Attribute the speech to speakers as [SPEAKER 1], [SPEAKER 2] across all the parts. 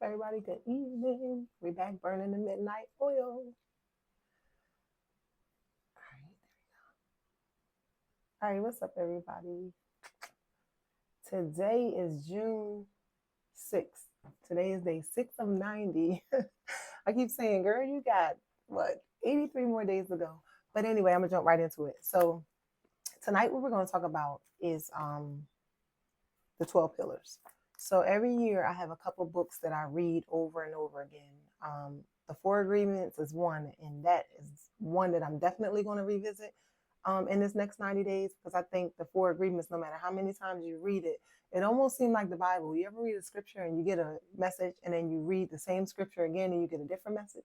[SPEAKER 1] everybody? Good evening. We back burning the midnight oil. All right, what's up, everybody? Today is June 6th. Today is day 6 of 90. I keep saying, girl, you got what, 83 more days to go. But anyway, I'm gonna jump right into it. So tonight, what we're gonna talk about is the 12 pillars. So every year, I have a couple books that I read over and over again. The Four Agreements is one, and that is one that I'm definitely going to revisit in this next 90 days, because I think the Four Agreements, no matter how many times you read it, it almost seems like the Bible. You ever read a scripture and you get a message, and then you read the same scripture again and you get a different message?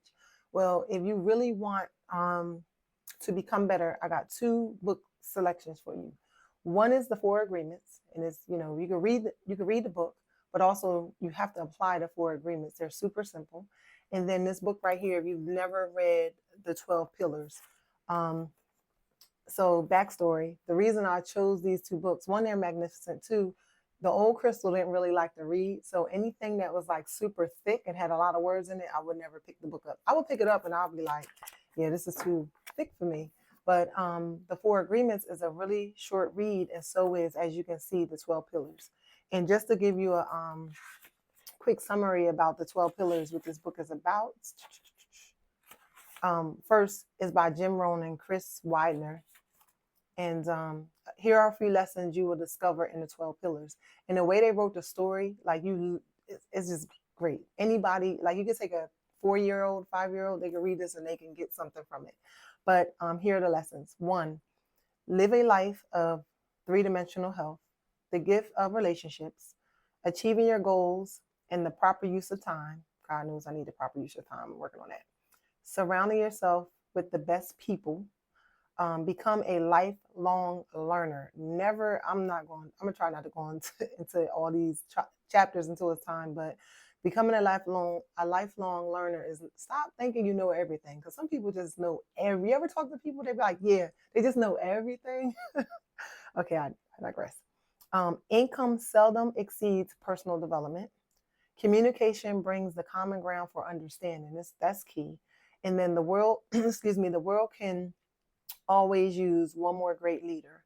[SPEAKER 1] Well, if you really want to become better, I got two book selections for you. One is the Four Agreements, and it's, you can read the book, but also you have to apply the Four Agreements. They're super simple. And then this book right here, if you've never read the 12 Pillars. So backstory, the reason I chose these two books, one, they're magnificent. Two, the old Crystal didn't really like to read. So anything that was like super thick and had a lot of words in it, I would never pick the book up. I would pick it up and I'll be like, yeah, this is too thick for me. But the Four Agreements is a really short read, and so is, as you can see, the 12 Pillars. And just to give you a quick summary about the 12 Pillars, what this book is about. First is by Jim Rohn and Chris Widener. And here are a few lessons you will discover in the 12 Pillars. And the way they wrote the story, like it's just great. Anybody, like you can take a 4-year-old, 5-year-old, they can read this and they can get something from it. But here are the lessons. 1, live a life of 3-dimensional health, the gift of relationships, achieving your goals, and the proper use of time. God knows I need the proper use of time. I'm working on that. Surrounding yourself with the best people. Become a lifelong learner. I'm going to try not to go into all these chapters until it's time, but becoming a lifelong learner is, stop thinking you know everything, because some people just know you ever talk to people, they be like, yeah, they just know everything. Okay, I digress. Income seldom exceeds personal development. Communication brings the common ground for understanding. That's key. And then the world, the world can always use one more great leader.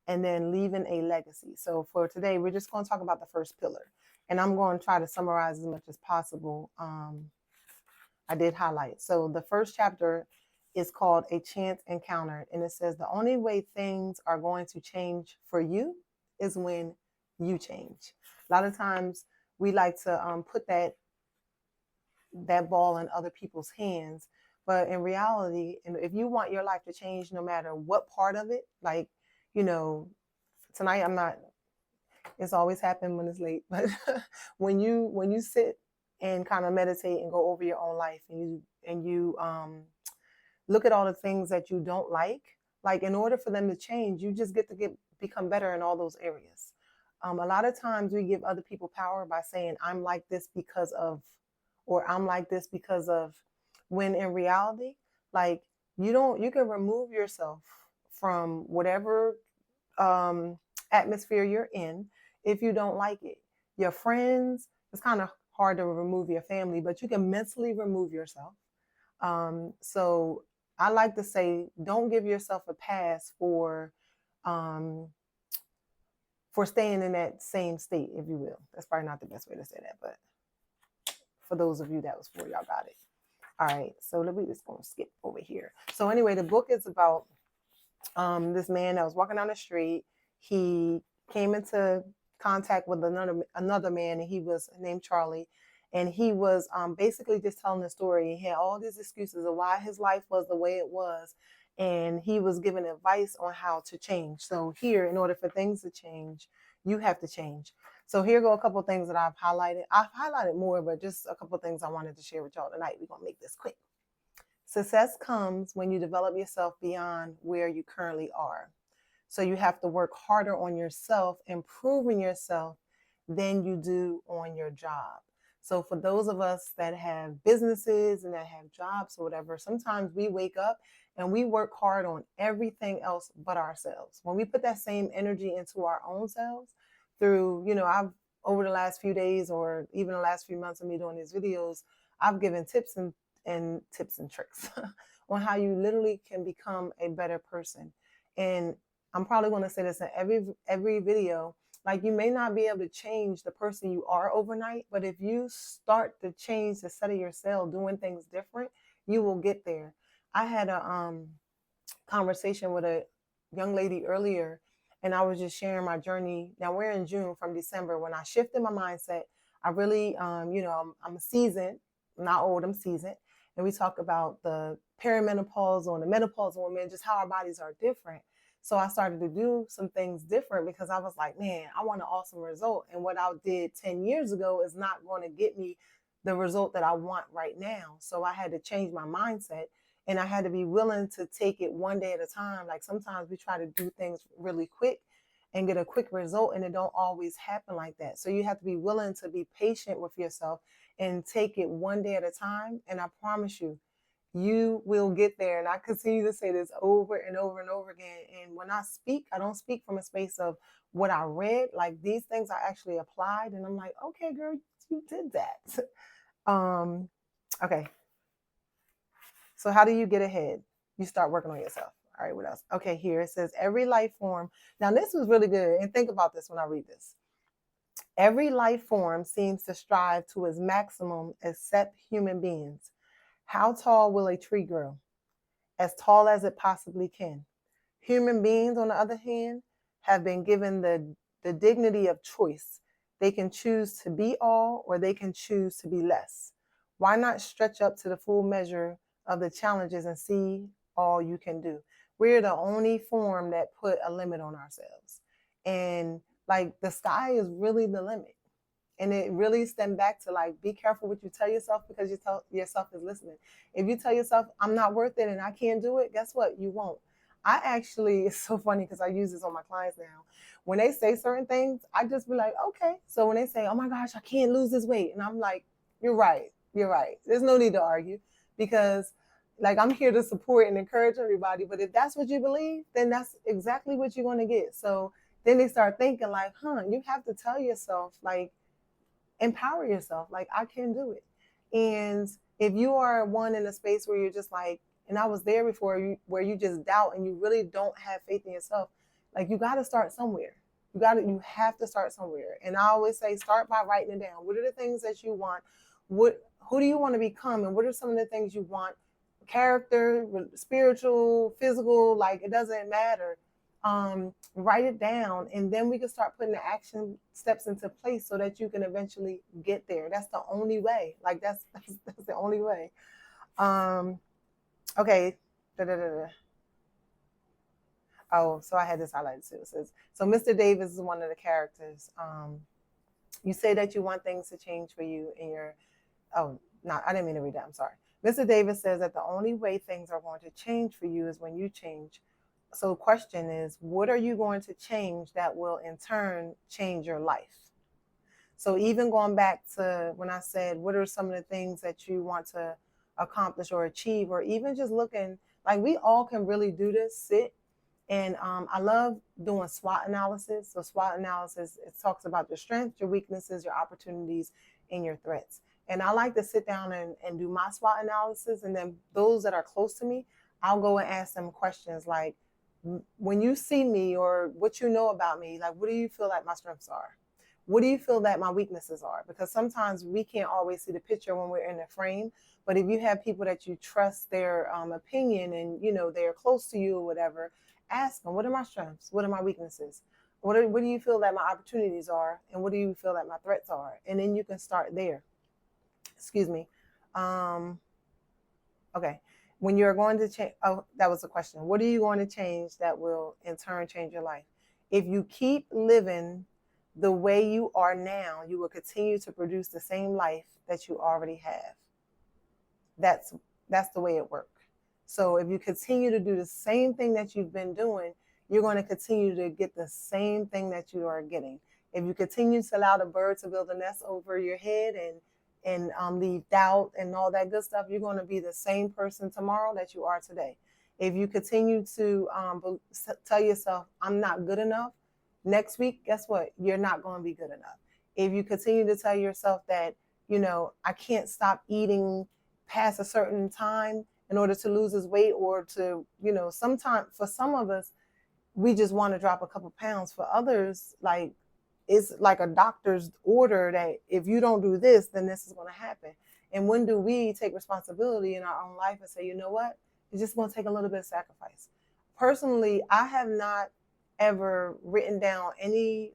[SPEAKER 1] And then leaving a legacy. So for today, we're just going to talk about the first pillar. And I'm going to try to summarize as much as possible. I did highlight. So the first chapter is called A Chance Encounter. And it says the only way things are going to change for you is when you change. A lot of times we like to put that ball in other people's hands. But in reality, if you want your life to change, no matter what part of it, like, tonight it's always happened when it's late, but when you sit and kind of meditate and go over your own life, and you look at all the things that you don't like in order for them to change, you just get to become better in all those areas. A lot of times we give other people power by saying, I'm like this because of, or I'm like this because of, when in reality, like, you can remove yourself from whatever atmosphere you're in if you don't like it. Your friends, it's kind of hard to remove your family, but you can mentally remove yourself. So I like to say, don't give yourself a pass for staying in that same state, if you will. That's probably not the best way to say that, but for those of you that was for, y'all got it. All right, so we just gonna skip over here. So anyway, the book is about this man that was walking down the street. He came into contact with another man, and he was named Charlie, and he was basically just telling the story. He had all these excuses of why his life was the way it was, and he was giving advice on how to change. So here, in order for things to change, you have to change. So here go a couple of things that I've highlighted. I've highlighted more, but just a couple of things I wanted to share with y'all tonight. We're going to make this quick. Success comes when you develop yourself beyond where you currently are. So you have to work harder on yourself, improving yourself, than you do on your job. So for those of us that have businesses and that have jobs or whatever, sometimes we wake up and we work hard on everything else but ourselves. When we put that same energy into our own selves through, over the last few days or even the last few months of me doing these videos, I've given tips and tricks on how you literally can become a better person. And I'm probably going to say this in every video. Like, you may not be able to change the person you are overnight, but if you start to change the set of yourself, doing things different, you will get there. I had a conversation with a young lady earlier, and I was just sharing my journey. Now we're in June from December. When I shifted my mindset, I really, I'm seasoned, I'm not old, I'm seasoned. And we talk about the perimenopausal and the menopausal women, just how our bodies are different. So I started to do some things different because I was like, man, I want an awesome result. And what I did 10 years ago is not going to get me the result that I want right now. So I had to change my mindset, and I had to be willing to take it one day at a time. Like, sometimes we try to do things really quick and get a quick result, and it don't always happen like that. So you have to be willing to be patient with yourself and take it one day at a time. And I promise you, you will get there. And I continue to say this over and over and over again. And when I speak, I don't speak from a space of what I read. Like, these things I actually applied, and I'm like, okay, girl, you did that. Okay. So how do you get ahead? You start working on yourself. All right, what else? Okay, here it says every life form. Now, this was really good. And think about this when I read this. Every life form seems to strive to its maximum except human beings. How tall will a tree grow? As tall as it possibly can. Human beings, on the other hand, have been given the dignity of choice. They can choose to be all, or they can choose to be less. Why not stretch up to the full measure of the challenges and see all you can do? We're the only form that put a limit on ourselves. And like, the sky is really the limit. And it really stemmed back to, like, be careful what you tell yourself, because you tell yourself is listening. If you tell yourself, I'm not worth it and I can't do it, guess what? You won't. I actually, it's so funny because I use this on my clients now. When they say certain things, I just be like, okay. So when they say, oh my gosh, I can't lose this weight. And I'm like, you're right. You're right. There's no need to argue, because like, I'm here to support and encourage everybody. But if that's what you believe, then that's exactly what you're going to get. So then they start thinking like, you have to tell yourself, like, empower yourself. Like, I can do it. And if you are one in a space where you're just like, and I was there before, where you just doubt and you really don't have faith in yourself, like, you got to start somewhere. You have to start somewhere. And I always say, start by writing it down. What are the things that you want? Who do you want to become? And what are some of the things you want? Character, spiritual, physical, like, it doesn't matter. Write it down, and then we can start putting the action steps into place so that you can eventually get there. That's the only way. Like, that's the only way. Okay. Oh, so I had this highlighted too. It says, so Mr. Davis is one of the characters. You say that you want things to change for you in your, oh, no, I didn't mean to read that. I'm sorry. Mr. Davis says that the only way things are going to change for you is when you change. So the question is, what are you going to change that will in turn change your life? So even going back to when I said, what are some of the things that you want to accomplish or achieve, or even just looking, like, we all can really do this, sit. And I love doing SWOT analysis. So SWOT analysis, it talks about your strengths, your weaknesses, your opportunities, and your threats. And I like to sit down and do my SWOT analysis. And then those that are close to me, I'll go and ask them questions like, when you see me, or what you know about me, like, what do you feel like my strengths are? What do you feel that my weaknesses are? Because sometimes we can't always see the picture when we're in the frame. But if you have people that you trust their opinion, and, you know, they're close to you or whatever, ask them, what are my strengths? What are my weaknesses? What do you feel that my opportunities are? And what do you feel that my threats are? And then you can start there. Excuse me. Okay. When you're going to change, oh, that was a question. What are you going to change that will in turn change your life? If you keep living the way you are now, you will continue to produce the same life that you already have. That's the way it works. So if you continue to do the same thing that you've been doing, you're going to continue to get the same thing that you are getting. If you continue to allow the bird to build a nest over your head and leave doubt and all that good stuff, you're going to be the same person tomorrow that you are today. If you continue to tell yourself, I'm not good enough, next week, guess what? You're not going to be good enough. if you continue to tell yourself that, I can't stop eating past a certain time in order to lose this weight, or to, sometimes for some of us, we just want to drop a couple pounds. For others, like, it's like a doctor's order that if you don't do this, then this is going to happen. And when do we take responsibility in our own life and say, you know what, it's just going to take a little bit of sacrifice? Personally, I have not ever written down any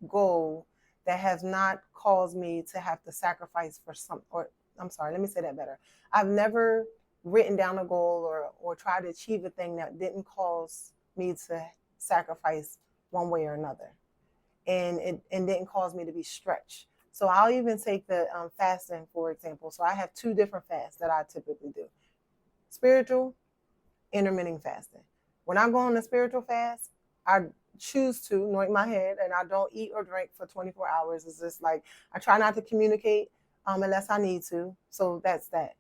[SPEAKER 1] goal that has not caused me to have to sacrifice for some, or I'm sorry, let me say that better. I've never written down a goal or tried to achieve a thing that didn't cause me to sacrifice one way or another. And it didn't cause me to be stretched. So I'll even take the fasting, for example. So I have 2 different fasts that I typically do: spiritual, intermittent fasting. When I go on a spiritual fast, I choose to anoint my head and I don't eat or drink for 24 hours. It's just like, I try not to communicate unless I need to. So that's that.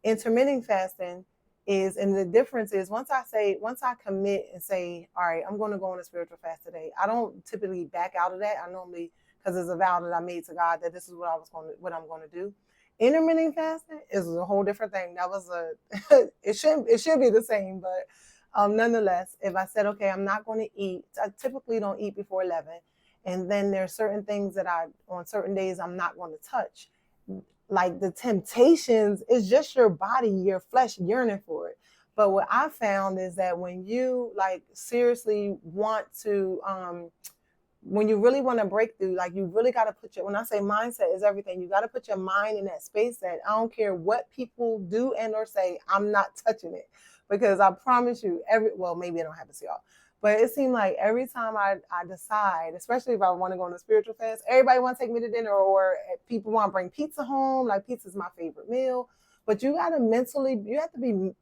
[SPEAKER 1] Intermittent fasting is, and the difference is, once I commit and say, all right, I'm going to go on a spiritual fast today, I don't typically back out of that. I normally, because it's a vow that I made to God that this is what I'm going to do. Intermittent fasting is a whole different thing. That was it should be the same, but nonetheless, if I said, okay, I'm not going to eat, I typically don't eat before 11. And then there are certain things that on certain days, I'm not going to touch. Like, the temptations is just your body, your flesh yearning for it. But what I found is that when you like seriously want to, when you really want to break through, like, you really got to put when I say mindset is everything, you got to put your mind in that space that I don't care what people do and or say, I'm not touching it. Because I promise you, well, maybe I don't have to see y'all, but it seemed like every time I decide, especially if I want to go on a spiritual fast, everybody want to take me to dinner, or people want to bring pizza home. Like, pizza is my favorite meal. But you have to be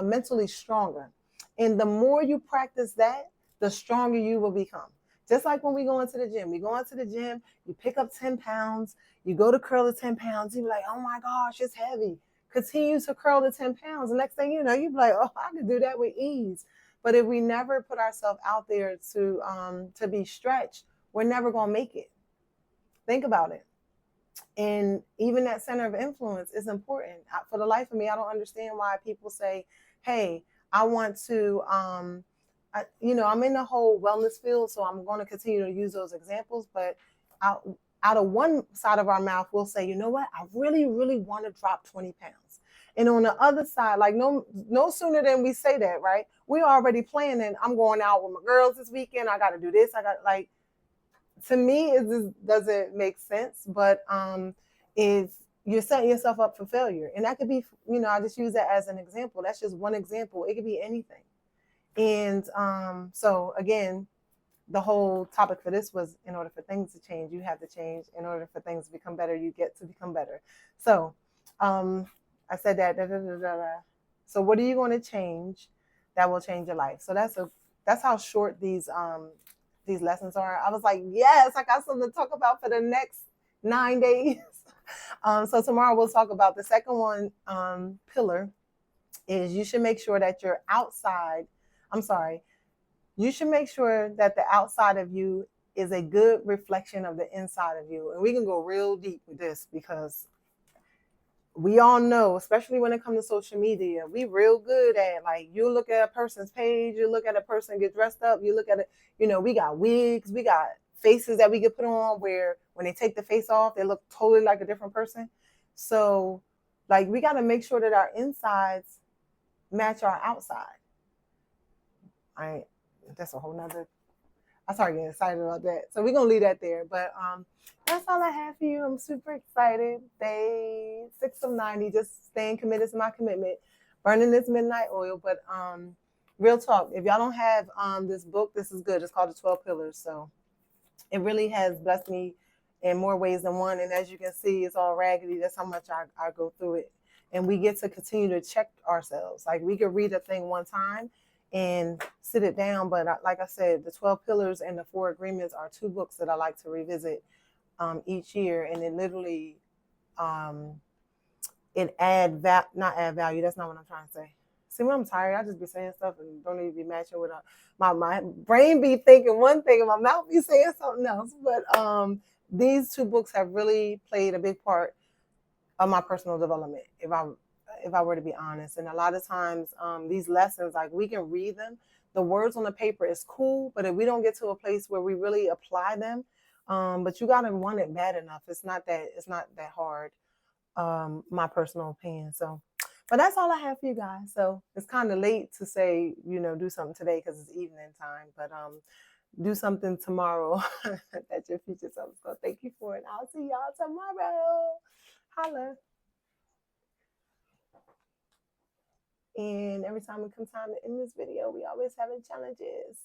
[SPEAKER 1] mentally stronger. And the more you practice that, the stronger you will become. Just like when we go into the gym. We go into the gym, you pick up 10 pounds, you go to curl the 10 pounds, you be like, oh my gosh, it's heavy. Continue to curl the 10 pounds. The next thing you know, you be like, oh, I can do that with ease. But if we never put ourselves out there to be stretched, we're never going to make it. Think about it. And even that center of influence is important. For the life of me, I don't understand why people say, hey, I want to, I'm in the whole wellness field, so I'm going to continue to use those examples. But out of one side of our mouth, we'll say, you know what, I really, really want to drop 20 pounds. And on the other side, like, no sooner than we say that, right, we're already planning, I'm going out with my girls this weekend, I got to do this, to me, it just doesn't make sense. But if you're setting yourself up for failure, and that could be, I just use that as an example. That's just one example. It could be anything. And so again, the whole topic for this was, in order for things to change, you have to change. In order for things to become better, you get to become better. So I said that. So what are you going to change that will change your life? So that's how short these lessons are. I was like, yes, I got something to talk about for the next 9 days. So tomorrow we'll talk about the second one. Pillar is, you should make sure that your outside. You should make sure that the outside of you is a good reflection of the inside of you. And we can go real deep with this, because we all know, especially when it comes to social media, we real good at, like, you look at a person's page, you look at a person get dressed up, you look at it, we got wigs, we got faces that we can put on where when they take the face off, they look totally like a different person. So, like, we got to make sure that our insides match our outside. That's a whole nother, I started getting excited about that. So we're going to leave that there. But that's all I have for you. I'm super excited. Day 6 of 90, just staying committed to my commitment, burning this midnight oil. But real talk, if y'all don't have this book, this is good. It's called The 12 Pillars. So it really has blessed me in more ways than one. And as you can see, it's all raggedy. That's how much I go through it. And we get to continue to check ourselves. Like, we could read a thing one time and sit it down. But like I said, the 12 Pillars and the 4 Agreements are 2 books that I like to revisit each year. And it literally, not add value. That's not what I'm trying to say. See, when I'm tired, I just be saying stuff and don't even be matching with my brain be thinking one thing and my mouth be saying something else. But these two books have really played a big part of my personal development, if I were to be honest. And a lot of times, these lessons, like, we can read them, the words on the paper is cool, but if we don't get to a place where we really apply them, but you gotta want it bad enough. It's not that hard, my personal opinion. So, but that's all I have for you guys. So it's kind of late to say, do something today because it's evening time, but do something tomorrow that your future self is going to thank you for it. I'll see y'all tomorrow. Holla. And every time we come time to end this video, we always having challenges.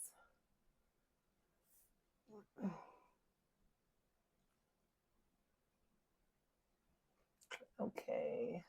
[SPEAKER 1] Okay.